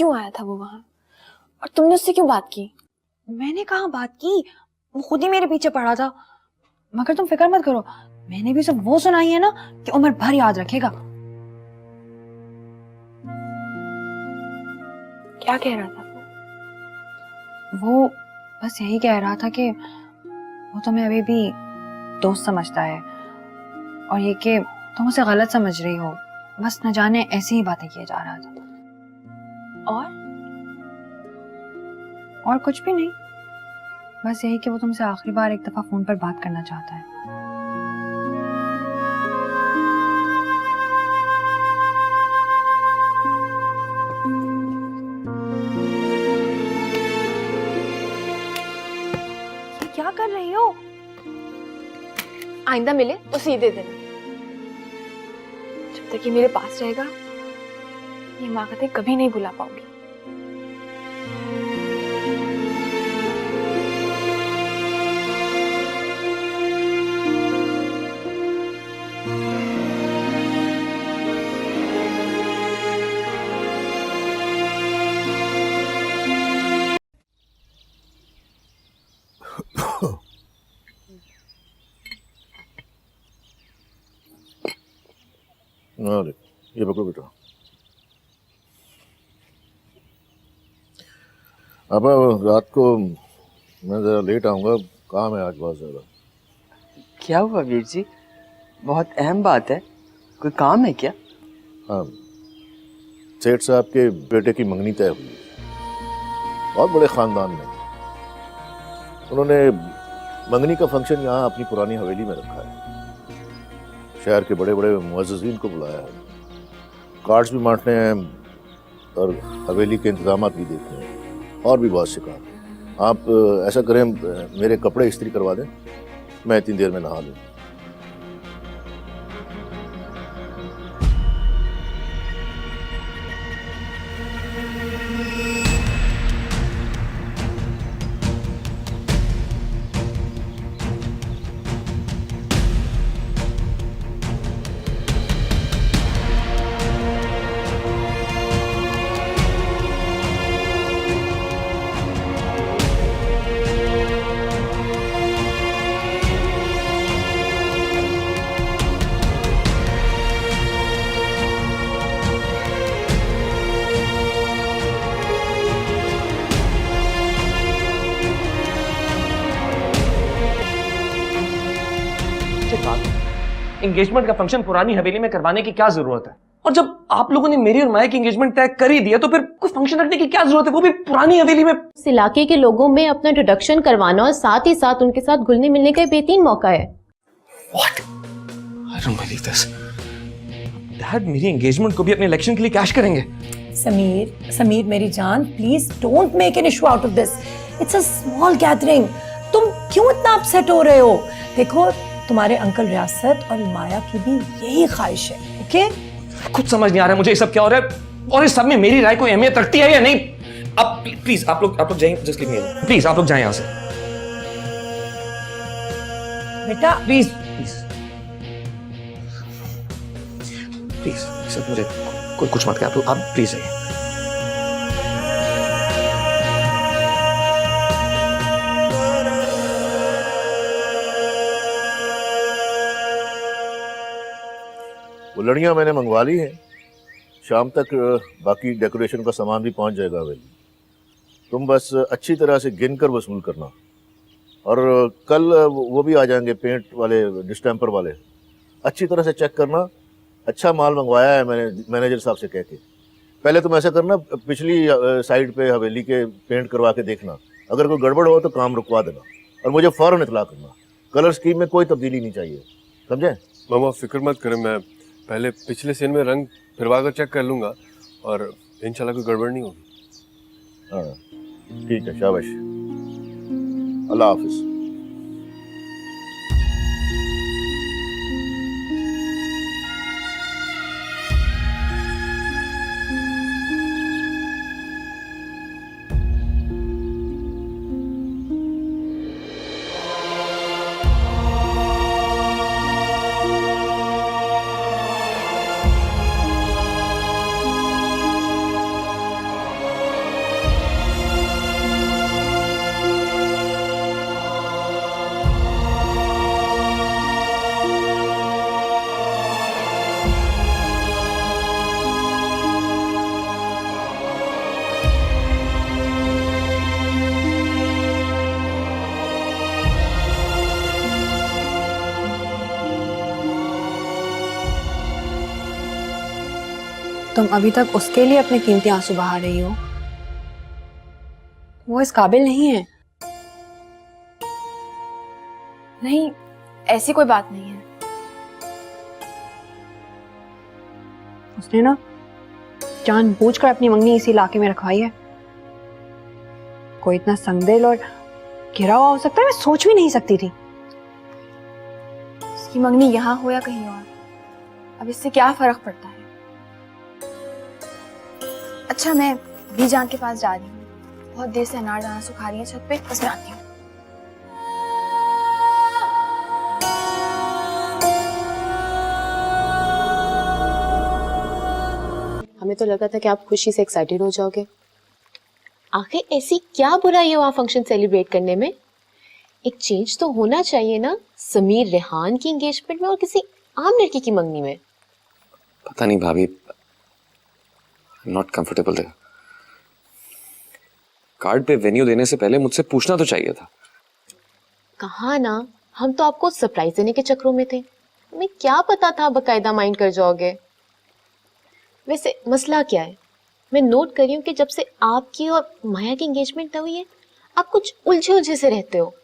क्यों आया था वो वहां, और तुमने उससे क्यों बात की? मैंने कहाँ बात की, वो खुद ही मेरे पीछे पड़ा था। मगर तुम फिक्र मत करो, मैंने भी सब वो सुनाई है ना कि उम्र भर याद रखेगा। क्या कह रहा था वो बस यही कह रहा था कि वो तुम्हें अभी भी दोस्त समझता है, और ये कि तुम उसे गलत समझ रही हो। बस न जाने ऐसी ही बातें किए जा रहा था। और कुछ भी नहीं, बस यही कि वो तुमसे आखिरी बार एक दफा फोन पर बात करना चाहता है। ये क्या कर रही हो? आइंदा मिले तो सीधे देना। जब तक ये मेरे पास रहेगा ये हिमाकतें कभी नहीं भुला पाऊंगी। अरे ये पकड़ो बेटा। अब रात को मैं ज़रा लेट आऊँगा, काम है आज बहुत ज़्यादा। क्या हुआ वीर जी, बहुत अहम बात है, कोई काम है क्या? हाँ, सेठ साहब के बेटे की मंगनी तय हुई है, बहुत बड़े ख़ानदान में। उन्होंने मंगनी का फंक्शन यहाँ अपनी पुरानी हवेली में रखा है। शहर के बड़े बड़े मुअज़्ज़िज़ीन को बुलाया है, कार्ड्स भी बांटने हैं और हवेली के इंतजामात भी देखने हैं, और भी बहुत से काम। आप ऐसा करें, मेरे कपड़े इस्त्री करवा दें, मैं इतनी देर में नहा लूँ। एंगेजमेंट का फंक्शन पुरानी हवेली में करवाने की क्या जरूरत है? और जब आप लोगों ने मेरी और माया की एंगेजमेंट तय कर ही दिया तो फिर कोई फंक्शन रखने की क्या जरूरत है, वो भी पुरानी हवेली में? इस इलाके के लोगों में अपना इंट्रोडक्शन करवाना और साथ ही साथ उनके साथ घुलने मिलने का बेहतरीन मौका है। What? I don't believe this. Dad मेरी एंगेजमेंट को भी अपने इलेक्शन के लिए कैश करेंगे। समीर मेरी जान, please don't make an issue out of this. It's a small gathering. तुम क्यों इतना अपसेट हो रहे हो? देखो, तुम्हारे अंकल रियासत और माया की भी यही ख्वाहिश है। ओके? कुछ समझ नहीं आ रहा है मुझे ये सब क्या हो रहा है, और इस सब में मेरी राय कोई अहमियत रखती है या नहीं? अब प्लीज आप लोग जाइए, just leave me alone. Please आप लोग जाएं यहाँ से। बेटा प्लीज प्लीज प्लीज सर, मुझे कोई कुछ मत कहे, आप प्लीज जाइए। वो लड़ियाँ मैंने मंगवा ली हैं, शाम तक बाकी डेकोरेशन का सामान भी पहुंच जाएगा हवेली। तुम बस अच्छी तरह से गिन कर वसूल करना, और कल वो भी आ जाएंगे, पेंट वाले, डिस्टेम्पर वाले। अच्छी तरह से चेक करना, अच्छा माल मंगवाया है मैंने मैनेजर साहब से कह के। पहले तुम ऐसा करना, पिछली साइड पे हवेली के पेंट करवा के देखना, अगर कोई गड़बड़ हो तो काम रुकवा देना, और मुझे फ़ौरन इतला करना। कलर स्कीम में कोई तब्दीली नहीं चाहिए, समझे? मामा फिक्र मत करें, मैं पहले पिछले सीन में रंग फिरवा कर चेक कर लूँगा, और इंशाल्लाह कोई गड़बड़ नहीं होगी। हाँ ठीक है, शाबाश, अल्लाह हाफिज़। तुम अभी तक उसके लिए अपने कीमती आंसू बहा रही हो। वो इस काबिल नहीं है। नहीं, ऐसी कोई बात नहीं है। उसने ना जानबूझकर अपनी मंगनी इसी इलाके में रखवाई है। कोई इतना संगदिल और घिरा हुआ हो सकता है, मैं सोच भी नहीं सकती थी। उसकी मंगनी यहाँ हो या कहीं और, अब इससे क्या फर्क पड़ता है। अच्छा, मैं भी जान के पास जा रही हूँ। बहुत देर से अनारदाना सुखा रही है छत पे, बस मैं आती हूँ। हमें तो लगा था कि आप खुशी से एक्साइटेड हो जाओगे। आखिर ऐसी क्या बुराई है वहां फंक्शन सेलिब्रेट करने में? एक चेंज तो होना चाहिए ना, समीर रेहान की एंगेजमेंट में और किसी आम लड़की की मंगनी में। पता नहीं भाभी, नॉट कंफर्टेबल थे। कार्ड पे वेन्यू देने से पहले मुझसे पूछना तो चाहिए था। कहा ना, हम तो आपको सरप्राइज देने के चक्रों में थे। हमें क्या पता था बकायदा माइंड कर जाओगे। वैसे मसला क्या है? मैं नोट कर रही हूँ कि जब से आपकी और माया की एंगेजमेंट हुई है, आप कुछ उलझे उलझे से रहते हो।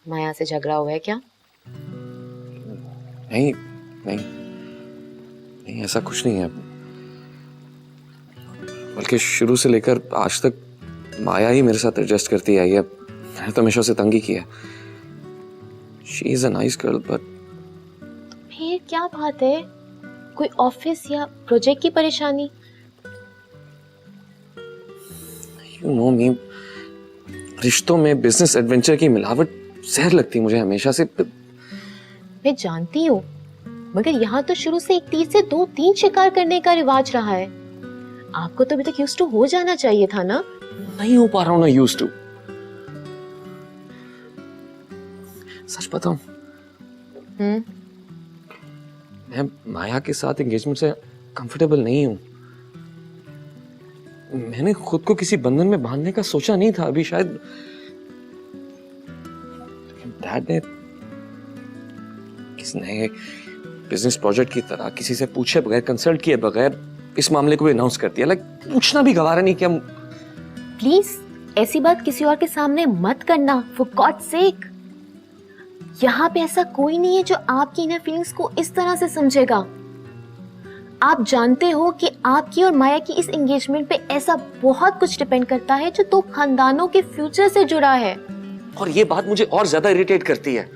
माया से झगड़ा हुआ है क्या? नहीं नहीं नहीं, ऐसा कुछ नहीं है। बल्कि शुरू से लेकर आज तक माया ही मेरे साथ एडजस्ट करती आई है। मैंने तो हमेशा उसे तंग ही किया। She is a nice girl, but फिर क्या बात है? कोई ऑफिस या प्रोजेक्ट की परेशानी? यू नो मी, रिश्तों में बिजनेस एडवेंचर की मिलावट जहर लगती मुझे हमेशा से। मैं जानती हूँ, मगर यहाँ तो शुरू से एक तीर से 2-3 शिकार करने का रिवाज रहा है। आपको तो अभी तक यूज्ड टू हो जाना चाहिए था ना। नहीं हो पा रहा हूँ ना यूज्ड टू। सच बताऊं, मैं माया के साथ एंगेजमेंट से कंफर्टेबल नहीं हूं। मैंने खुद को किसी बंधन में बांधने का सोचा नहीं था अभी। शायद डैड ने किसी नए बिजनेस प्रोजेक्ट की तरह किसी से पूछे बगैर, कंसल्ट किए बगैर इस मामले को अनाउंस कर दिया। लाइक पूछना भी गवारा नहीं कि हम। प्लीज ऐसी बात किसी और के सामने मत करना, फॉर गॉड सेक। यहाँ पे ऐसा कोई नहीं है जो आपकी इनर फीलिंग्स को इस तरह से समझेगा। आप जानते हो कि आपकी और माया की इस एंगेजमेंट पे ऐसा बहुत कुछ डिपेंड करता है जो 2 खानदानों के फ्यूचर से जुड़ा है। और ये बात मुझे और ज्यादा इरिटेट करती है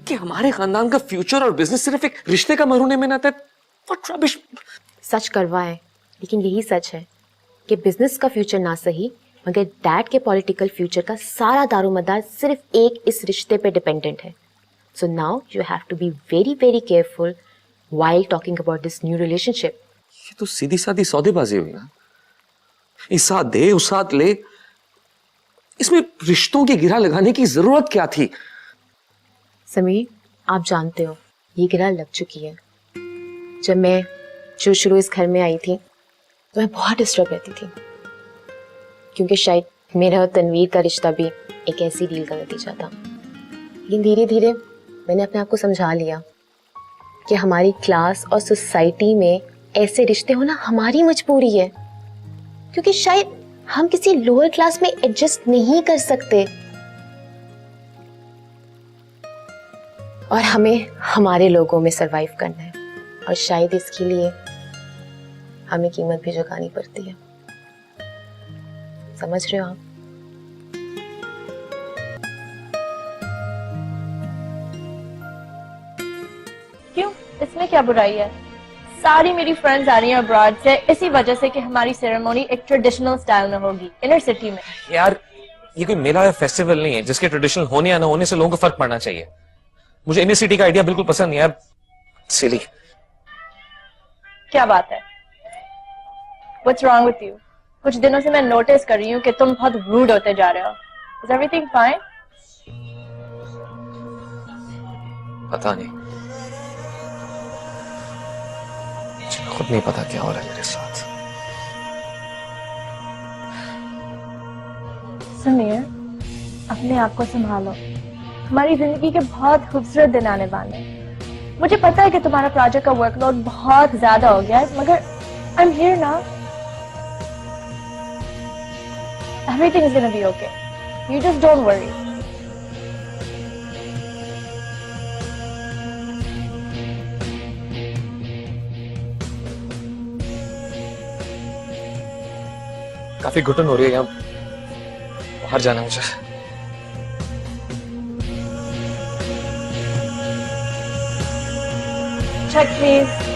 कि हमारे खानदान का फ्यूचर और बिजनेस सिर्फ एक रिश्ते का मरहूने में नाता है। What rubbish. सच करवा है, लेकिन यही सच है कि बिजनेस का फ्यूचर ना सही, मगर डैड के पॉलिटिकल फ्यूचर का सारा दारोमदार सिर्फ एक इस रिश्ते पे डिपेंडेंट है। So now you have to be very very careful while talking about this new relationship. ये तो सीधी सादी सौदेबाजी हुई ना। इस साथ दे उस साथ ले, इसमें रिश्तों की गिरा लगाने की जरूरत क्या थी? समीर, आप जानते हो ये गिरा लग चुकी है। जब मैं शुरू इस घर में आई थी तो मैं बहुत डिस्टर्ब रहती थी, क्योंकि शायद मेरा और तनवीर का रिश्ता भी एक ऐसी डील का नतीजा था। लेकिन धीरे धीरे मैंने अपने आप को समझा लिया कि हमारी क्लास और सोसाइटी में ऐसे रिश्ते होना हमारी मजबूरी है, क्योंकि शायद हम किसी लोअर क्लास में एडजस्ट नहीं कर सकते और हमें हमारे लोगों में सरवाइव करना है, और शायद इसके लिए हमें कीमत भी चुकानी पड़ती है। समझ रहे हो आप? क्यों, इसमें क्या बुराई है? सारी मेरी फ्रेंड्स आ रही हैं अब्रॉड से, इसी वजह से कि हमारी सेरेमनी एक ट्रेडिशनल स्टाइल में होगी, इनर सिटी में। यार ये कोई मेला या फेस्टिवल नहीं है जिसके ट्रेडिशनल होने या ना होने से लोगों को फर्क पड़ना चाहिए। मुझे इनर सिटी का आइडिया बिल्कुल पसंद नहीं यार। सिली। क्या बात है? What's wrong with you? कुछ दिनों से मैं नोटिस कर रही हूँ कि तुम बहुत रूड होते जा रहे हो। Is everything fine? पता नहीं, मुझे खुद नहीं पता क्या हो रहा है मेरे साथ। सुनिए, अपने आप को संभालो। हमारी जिंदगी के बहुत खूबसूरत दिन आने वाले हैं। मुझे पता है कि तुम्हारा प्रोजेक्ट का वर्कलोड बहुत ज्यादा हो गया है, मगर I'm here now. Everything is gonna be okay. You just don't worry. काफी घुटन हो रही है यहाँ, बाहर जाना है मुझे। Check please.